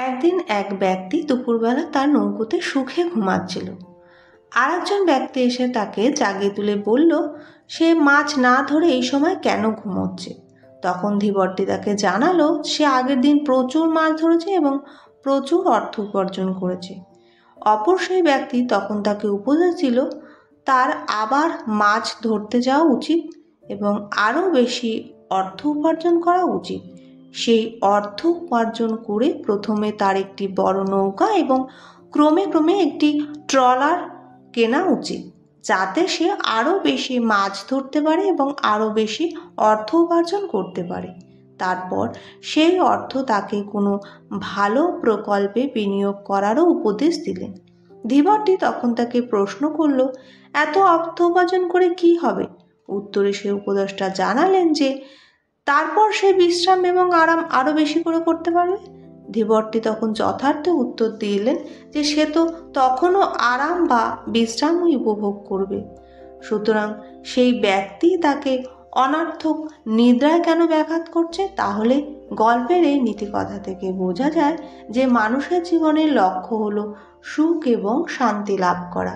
একদিন এক ব্যক্তি দুপুরবেলা তার নৌকোতে সুখে ঘুমাচ্ছিল। আর একজন ব্যক্তি এসে তাকে জাগিয়ে তুলে বলল সে মাছ না ধরে এই সময় কেন ঘুমোচ্ছে। তখন ধীবরটি তাকে জানালো সে আগের দিন প্রচুর মাছ ধরেছে এবং প্রচুর অর্থ উপার্জন করেছে। অপর সেই ব্যক্তি তখন তাকে উপদেশ দিল তার আবার মাছ ধরতে যাওয়া উচিত এবং আরও বেশি অর্থ উপার্জন করা উচিত। সেই অর্থ উপার্জন করে প্রথমে তার একটি বড় নৌকা এবং ক্রমে ক্রমে একটি ট্রলার কেনা উচিত, যাতে সে আরও বেশি মাছ ধরতে পারে এবং আরও বেশি অর্থ উপার্জন করতে পারে। তারপর সেই অর্থ তাকে কোনো ভালো প্রকল্পে বিনিয়োগ করারও উপদেশ দিলেন। ধীবরটি তখন তাকে প্রশ্ন করল, এত অর্থ উপার্জন করে কি হবে? উত্তরে সে উপদেষ্টা জানালেন যে তারপর সে বিশ্রাম এবং আরাম আরও বেশি করে করতে পারবে। ধীবরটি তখন যথার্থ উত্তর দিলেন যে সে তো তখনও আরাম বা বিশ্রামই উপভোগ করবে। সুতরাং সেই ব্যক্তি তাকে অনর্থক নিদ্রায় কেন ব্যাঘাত করছে? তাহলে গল্পের এই নীতিকথা থেকে বোঝা যায় যে মানুষের জীবনের লক্ষ্য হলো সুখ এবং শান্তি লাভ করা।